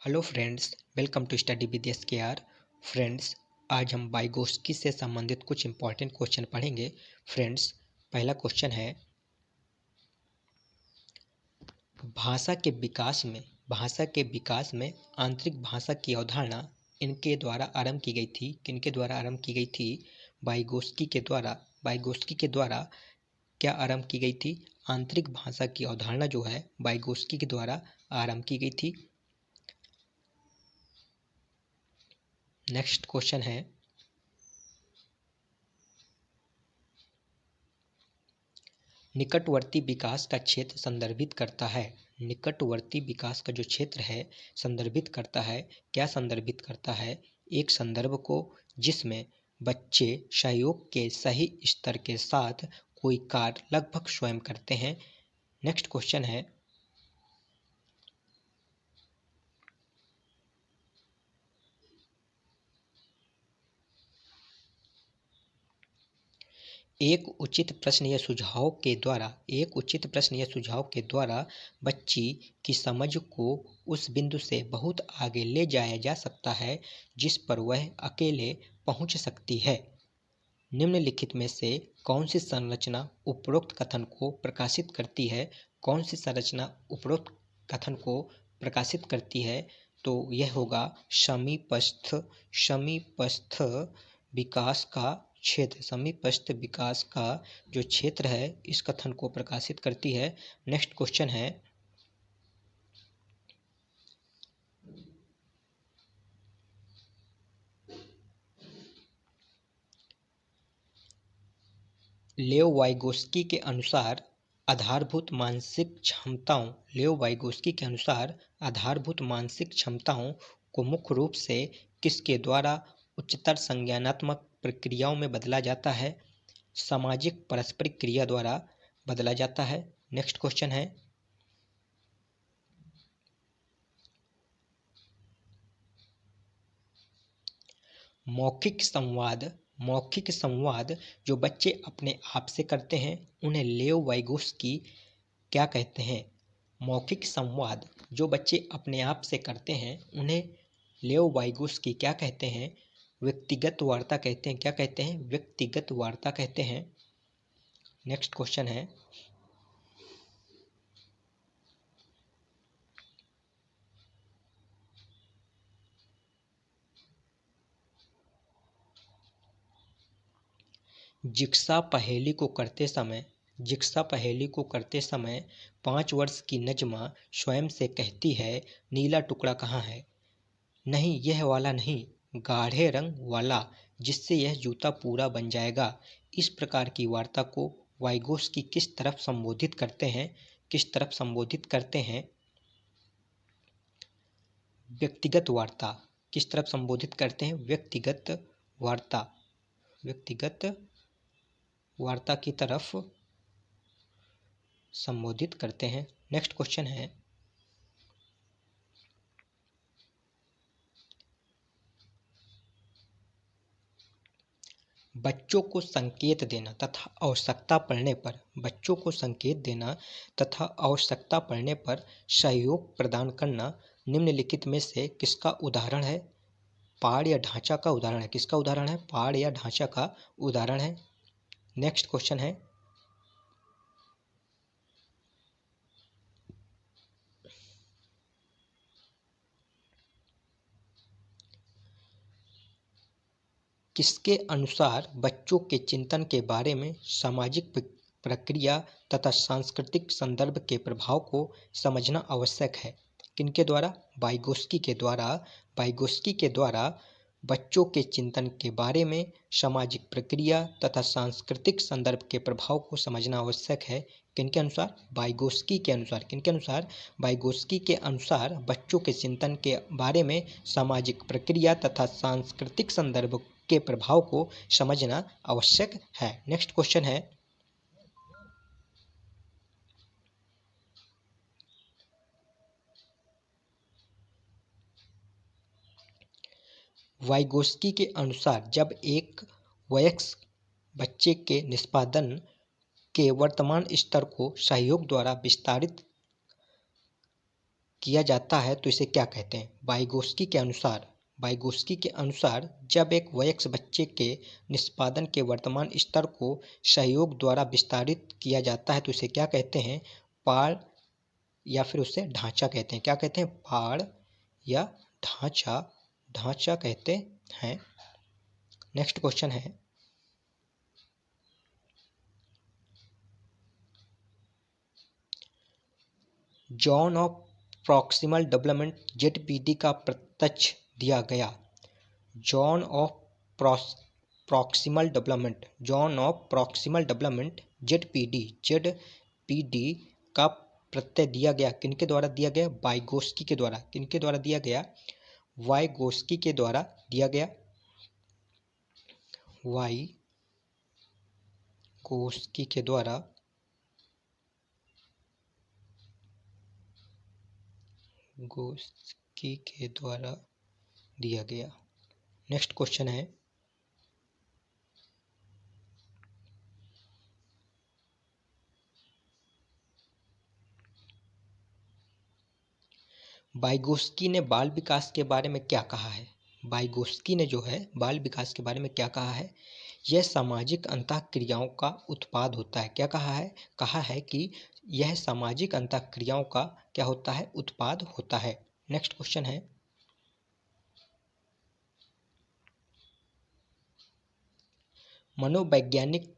Hello friends, welcome to study with SKR. Friends, आज हम Vygotsky से संबंधित कुछ इंपॉर्टेंट क्वेश्चन पढ़ेंगे। फ्रेंड्स, पहला क्वेश्चन है, भाषा के विकास में आंतरिक भाषा की अवधारणा इनके द्वारा आरंभ की गई थी। किनके द्वारा आरंभ की गई थी? वाइगोस्की के द्वारा क्या आरंभ की गई थी? आंतरिक भाषा की अवधारणा जो है वाइगोस्की के द्वारा आरंभ की गई थी। नेक्स्ट क्वेश्चन है, निकटवर्ती विकास का क्षेत्र संदर्भित करता है। निकटवर्ती विकास का जो क्षेत्र है संदर्भित करता है, क्या संदर्भित करता है? एक संदर्भ को जिसमें बच्चे सहयोग के सही स्तर के साथ कोई कार्य लगभग स्वयं करते हैं। नेक्स्ट क्वेश्चन है, एक उचित प्रश्न या सुझाव के द्वारा बच्ची की समझ को उस बिंदु से बहुत आगे ले जाया जा सकता है जिस पर वह अकेले पहुंच सकती है। निम्नलिखित में से कौन सी संरचना उपरोक्त कथन को प्रकाशित करती है? कौन सी संरचना उपरोक्त कथन को प्रकाशित करती है? तो यह होगा समीपस्थ विकास का क्षेत्र। समीपस्थ विकास का जो क्षेत्र है इस कथन को प्रकाशित करती है। नेक्स्ट क्वेश्चन है, लेओ वाइगोस्की के अनुसार आधारभूत मानसिक क्षमताओं को मुख्य रूप से किसके द्वारा उच्चतर संज्ञानात्मक प्रक्रियाओं में बदला जाता है? सामाजिक पारस्परिक क्रिया द्वारा बदला जाता है। नेक्स्ट क्वेश्चन है, मौखिक संवाद जो बच्चे अपने आप से करते हैं उन्हें लेओ वाइगोस्की क्या कहते हैं? मौखिक संवाद जो बच्चे अपने आप से करते हैं उन्हें लेओ वाइगोस्की क्या कहते हैं? व्यक्तिगत वार्ता कहते हैं। क्या कहते हैं? व्यक्तिगत वार्ता कहते हैं। नेक्स्ट क्वेश्चन है, जिक्सा पहेली को करते समय 5 वर्ष की नजमा स्वयं से कहती है, नीला टुकड़ा कहाँ है? नहीं, यह वाला नहीं, गाढ़े रंग वाला, जिससे यह जूता पूरा बन जाएगा। इस प्रकार की वार्ता को वाइगोस्की किस तरफ संबोधित करते हैं? व्यक्तिगत वार्ता। किस तरफ संबोधित करते हैं? व्यक्तिगत वार्ता की तरफ संबोधित करते हैं। नेक्स्ट क्वेश्चन है, बच्चों को संकेत देना तथा आवश्यकता पड़ने पर सहयोग प्रदान करना निम्नलिखित में से किसका उदाहरण है? पहाड़ या ढांचा का उदाहरण है। किसका उदाहरण है? पहाड़ या ढांचा का उदाहरण है। नेक्स्ट क्वेश्चन है, किसके अनुसार बच्चों के चिंतन के बारे में सामाजिक प्रक्रिया तथा सांस्कृतिक संदर्भ के प्रभाव को समझना आवश्यक है? किनके द्वारा? वाइगोस्की के द्वारा बच्चों के चिंतन के बारे में सामाजिक प्रक्रिया तथा सांस्कृतिक संदर्भ के प्रभाव को समझना आवश्यक है। किनके अनुसार? वाइगोस्की के अनुसार। किनके अनुसार? वाइगोस्की के अनुसार बच्चों के चिंतन के बारे में सामाजिक प्रक्रिया तथा सांस्कृतिक संदर्भ के प्रभाव को समझना आवश्यक है। नेक्स्ट क्वेश्चन है, वाइगोस्की के अनुसार जब एक वयस्क बच्चे के निष्पादन के वर्तमान स्तर को सहयोग द्वारा विस्तारित किया जाता है तो इसे क्या कहते हैं? वाइगोस्की के अनुसार जब एक वयस्क बच्चे के निष्पादन के वर्तमान स्तर को सहयोग द्वारा विस्तारित किया जाता है तो इसे क्या कहते हैं? पाड़ या फिर उसे ढांचा कहते हैं। क्या कहते हैं? पाड़ या ढांचा कहते हैं। नेक्स्ट क्वेश्चन है, zone of proximal development ZPD का प्रत्यक्ष दिया गया। Zone of proximal development ZPD का प्रत्यय दिया गया किनके द्वारा दिया गया? वाइगोस्की के द्वारा। किनके द्वारा दिया गया? वाइगोस्की के द्वारा दिया गया। वाइगोस्की के द्वारा दिया गया। नेक्स्ट क्वेश्चन है, वाइगोस्की ने बाल विकास के बारे में क्या कहा है? वाइगोस्की ने जो है बाल विकास के बारे में क्या कहा है? यह सामाजिक अंतःक्रियाओं का उत्पाद होता है। क्या कहा है? कहा है कि यह सामाजिक अंतःक्रियाओं का क्या होता है? उत्पाद होता है। नेक्स्ट क्वेश्चन है, मनोवैज्ञानिक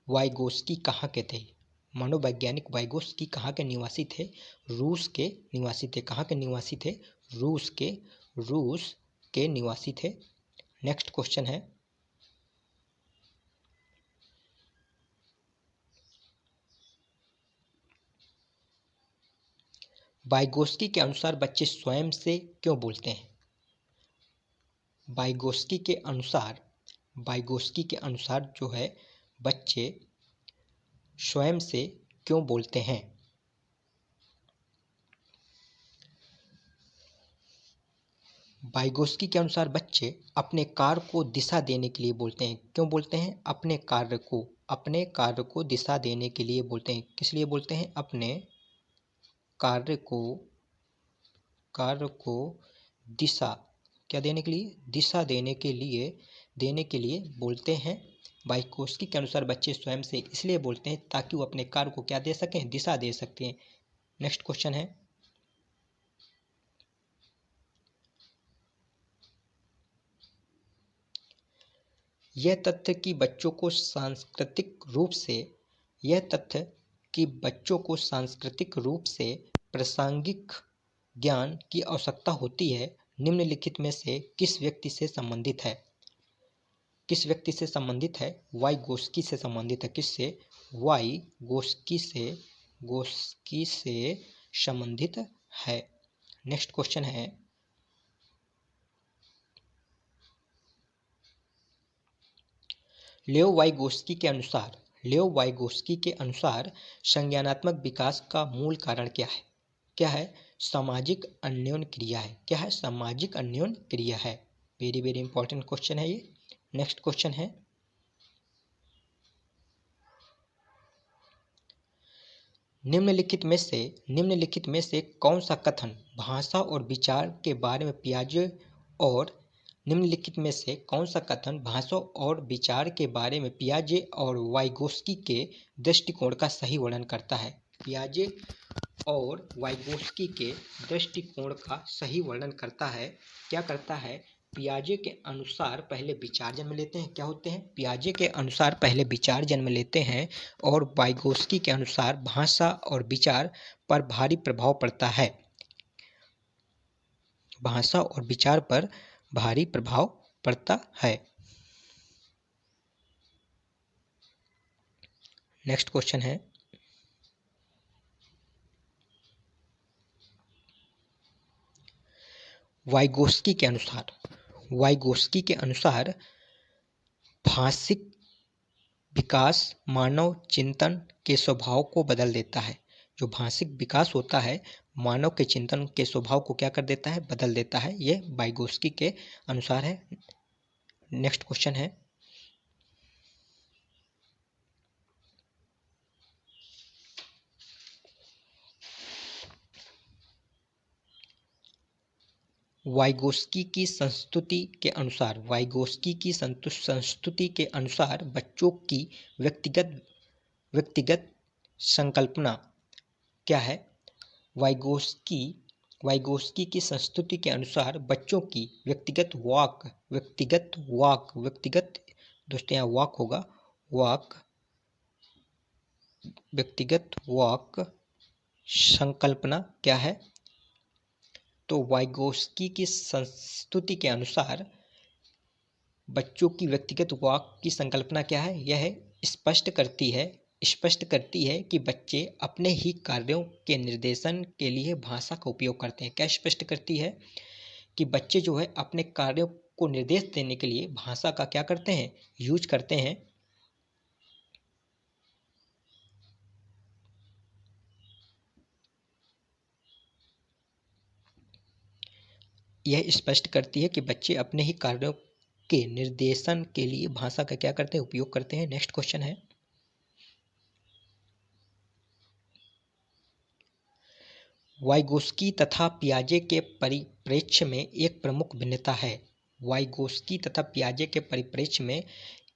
वाइगोस्की कहाँ के थे? मनोवैज्ञानिक वाइगोस्की कहाँ के निवासी थे? रूस के निवासी थे। कहाँ के निवासी थे? रूस के निवासी थे। नेक्स्ट क्वेश्चन है, वाइगोस्की के अनुसार बच्चे स्वयं से क्यों बोलते हैं? वाइगोस्की के अनुसार जो है बच्चे स्वयं से क्यों बोलते हैं? वाइगोस्की के अनुसार बच्चे अपने कार्य को दिशा देने के लिए बोलते हैं। क्यों बोलते हैं? अपने कार्य को दिशा देने के लिए बोलते हैं। किस लिए बोलते हैं? अपने कार्य को दिशा क्या देने के लिए? दिशा देने के लिए बोलते हैं। वाइगोस्की के अनुसार बच्चे स्वयं से इसलिए बोलते हैं ताकि वो अपने कार्य को क्या दे सकें? दिशा दे सकें। नेक्स्ट क्वेश्चन है, यह तथ्य कि बच्चों को सांस्कृतिक रूप से प्रासंगिक ज्ञान की आवश्यकता होती है, निम्नलिखित में से किस व्यक्ति से संबंधित है? वाइगोस्की से संबंधित है। किससे? वाइगोस्की से संबंधित है। नेक्स्ट क्वेश्चन है, लेओ वाइगोस्की के अनुसार संज्ञानात्मक विकास का मूल कारण क्या है? क्या है? सामाजिक अन्योन क्रिया है। क्या है? सामाजिक अन्योन क्रिया है। वेरी वेरी इंपॉर्टेंट क्वेश्चन है ये। नेक्स्ट क्वेश्चन है, निम्नलिखित में से कौन सा कथन भाषा और विचार के बारे में पियाजे और वाइगोस्की के दृष्टिकोण का सही वर्णन करता है? पियाजे और वाइगोस्की के दृष्टिकोण का सही वर्णन करता है। क्या करता है? पियाजे के अनुसार पहले विचार जन्म लेते हैं। क्या होते हैं? पियाजे के अनुसार पहले विचार जन्म लेते हैं और वाइगोस्की के अनुसार भाषा और विचार पर भारी प्रभाव पड़ता है। भाषा और विचार पर भारी प्रभाव पड़ता है। नेक्स्ट क्वेश्चन है, वाइगोस्की के अनुसार भाषिक विकास मानव चिंतन के स्वभाव को बदल देता है। जो भाषिक विकास होता है मानव के चिंतन के स्वभाव को क्या कर देता है? बदल देता है। ये वाइगोस्की के अनुसार है। नेक्स्ट क्वेश्चन है, वाइगोस्की की संस्तुति के अनुसार बच्चों की व्यक्तिगत संकल्पना क्या है? वाइगोस्की की संस्तुति के अनुसार बच्चों की व्यक्तिगत दोस्तों यहाँ वाक होगा, व्यक्तिगत वाक संकल्पना क्या है? तो वाइगोस्की की संस्तुति के अनुसार बच्चों की व्यक्तिगत वाक की संकल्पना क्या है? यह स्पष्ट करती है कि बच्चे अपने ही कार्यों के निर्देशन के लिए भाषा का उपयोग करते हैं। क्या स्पष्ट करती है? कि बच्चे जो है अपने कार्यों को निर्देश देने के लिए भाषा का क्या करते हैं? यूज करते हैं। यह स्पष्ट करती है कि बच्चे अपने ही कार्यों के निर्देशन के लिए भाषा का क्या करते हैं? उपयोग करते हैं। नेक्स्ट क्वेश्चन है, वाइगोस्की तथा पियाजे के परिप्रेक्ष्य में एक प्रमुख भिन्नता है। वाइगोस्की तथा पियाजे के परिप्रेक्ष्य में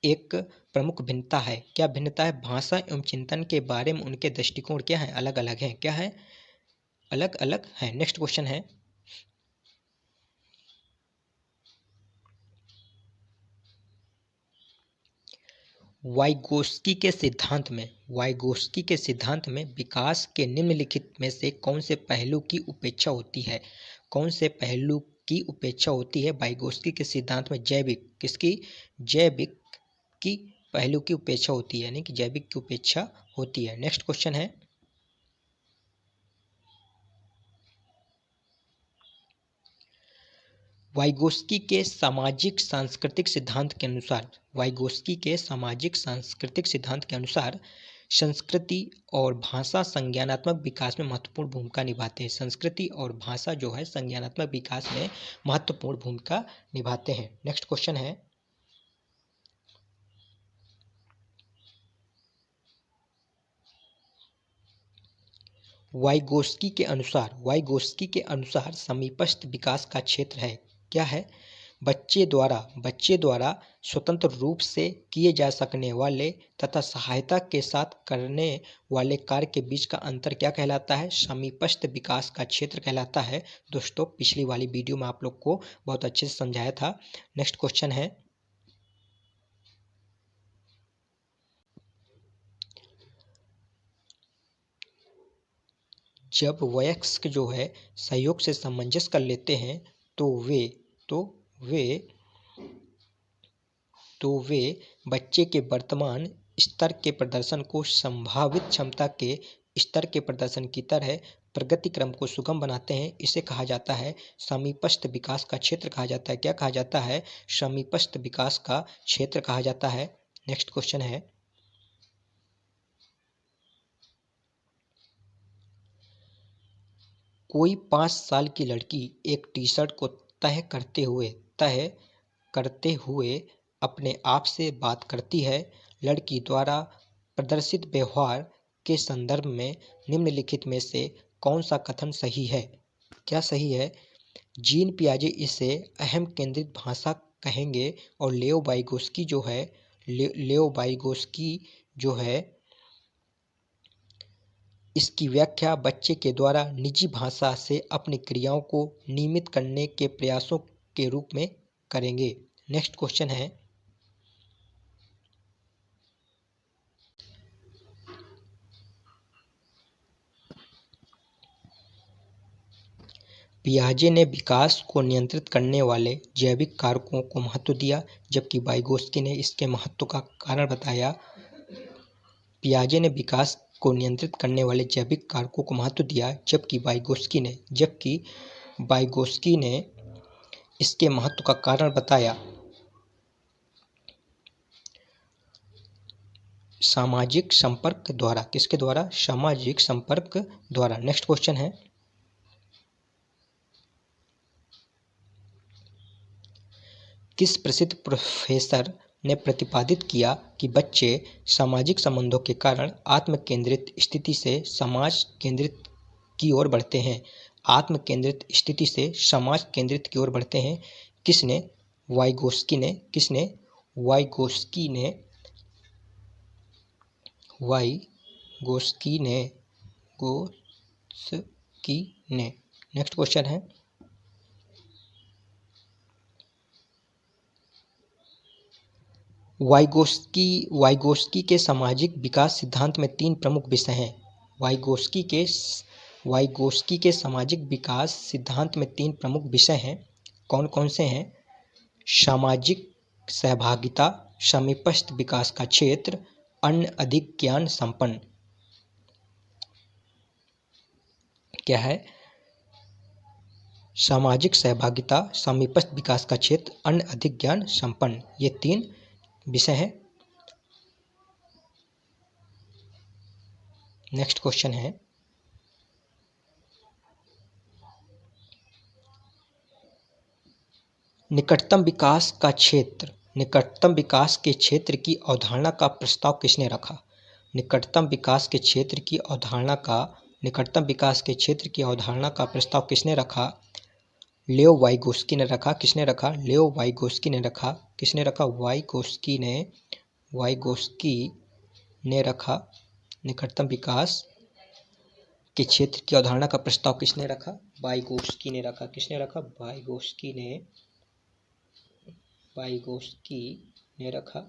एक प्रमुख भिन्नता है। क्या भिन्नता है? भाषा एवं चिंतन के बारे में उनके दृष्टिकोण क्या है? अलग अलग हैं। क्या है? अलग अलग हैं। नेक्स्ट क्वेश्चन है, वाइगोस्की के सिद्धांत में विकास के निम्नलिखित में से कौन से पहलू की उपेक्षा होती है? वाइगोस्की के सिद्धांत में जैविक की पहलू की उपेक्षा होती है, यानी कि जैविक की उपेक्षा होती है। नेक्स्ट क्वेश्चन है, वाइगोस्की के सामाजिक सांस्कृतिक सिद्धांत के अनुसार संस्कृति और भाषा संज्ञानात्मक विकास में महत्वपूर्ण भूमिका निभाते हैं। संस्कृति और भाषा जो है संज्ञानात्मक विकास में महत्वपूर्ण भूमिका निभाते हैं। नेक्स्ट क्वेश्चन है, वाइगोस्की के अनुसार समीपस्थ विकास का क्षेत्र है। क्या है? बच्चे द्वारा स्वतंत्र रूप से किए जा सकने वाले तथा सहायता के साथ करने वाले कार्य के बीच का अंतर क्या कहलाता है? समीपस्थ विकास का क्षेत्र कहलाता है। दोस्तों पिछली वाली वीडियो में आप लोग को बहुत अच्छे से समझाया था। नेक्स्ट क्वेश्चन है, जब वयस्क जो है सहयोग से सामंजस्य कर लेते हैं तो वे बच्चे के वर्तमान स्तर के प्रदर्शन को संभावित क्षमता के स्तर के प्रदर्शन की तरह प्रगति क्रम को सुगम बनाते हैं। इसे कहा जाता है समीपस्थ विकास का क्षेत्र कहा जाता है। क्या कहा जाता है? समीपस्थ विकास का क्षेत्र कहा जाता है। नेक्स्ट क्वेश्चन है, कोई 5 साल की लड़की एक टी शर्ट को तह करते हुए अपने आप से बात करती है। लड़की द्वारा प्रदर्शित व्यवहार के संदर्भ में निम्नलिखित में से कौन सा कथन सही है? क्या सही है? जीन पियाजे इसे अहम केंद्रित भाषा कहेंगे और लेओ वाइगोस्की जो है इसकी व्याख्या बच्चे के द्वारा निजी भाषा से अपनी क्रियाओं को नियमित करने के प्रयासों के रूप में करेंगे। नेक्स्ट क्वेश्चन है, पियाजे ने विकास को नियंत्रित करने वाले जैविक कारकों को महत्व दिया, जबकि वाइगोस्की ने इसके महत्व का कारण बताया। पियाजे ने विकास को नियंत्रित करने वाले जैविक कारकों को महत्व दिया, जबकि वाइगोस्की ने इसके महत्व का कारण बताया। सामाजिक संपर्क द्वारा। किसके द्वारा? सामाजिक संपर्क द्वारा। नेक्स्ट क्वेश्चन है, किस प्रसिद्ध प्रोफेसर ने प्रतिपादित किया कि बच्चे सामाजिक संबंधों के कारण आत्म केंद्रित स्थिति से समाज केंद्रित की ओर बढ़ते हैं? आत्म केंद्रित स्थिति से समाज केंद्रित की ओर बढ़ते हैं। किसने? वाइगोस्की ने। किसने? वाइगोस्की ने। वाइगोस्की ने। गोस्की ने। नेक्स्ट क्वेश्चन है, वाइगोस्की के सामाजिक विकास सिद्धांत में 3 प्रमुख विषय हैं। वाइगोस्की के सामाजिक विकास सिद्धांत में 3 प्रमुख विषय हैं। कौन कौन से हैं? सामाजिक सहभागिता, समीपस्थ विकास का क्षेत्र, अन्य अधिक ज्ञान संपन्न। क्या है? सामाजिक सहभागिता, समीपस्थ विकास का क्षेत्र, अन्य अधिक ज्ञान संपन्न। ये 3 विषय है। नेक्स्ट क्वेश्चन है, निकटतम विकास का क्षेत्र, निकटतम विकास के क्षेत्र की अवधारणा का प्रस्ताव किसने रखा? निकटतम विकास के क्षेत्र की अवधारणा का प्रस्ताव किसने रखा? लियो वाइगोस्की ने रखा। किसने रखा? लियो वाइगोस्की ने रखा। किसने रखा? वाइगोस्की ने रखा। निकटतम विकास के क्षेत्र की अवधारणा का प्रस्ताव किसने रखा? वाइगोस्की ने रखा। किसने रखा? वाइगोस्की ने रखा।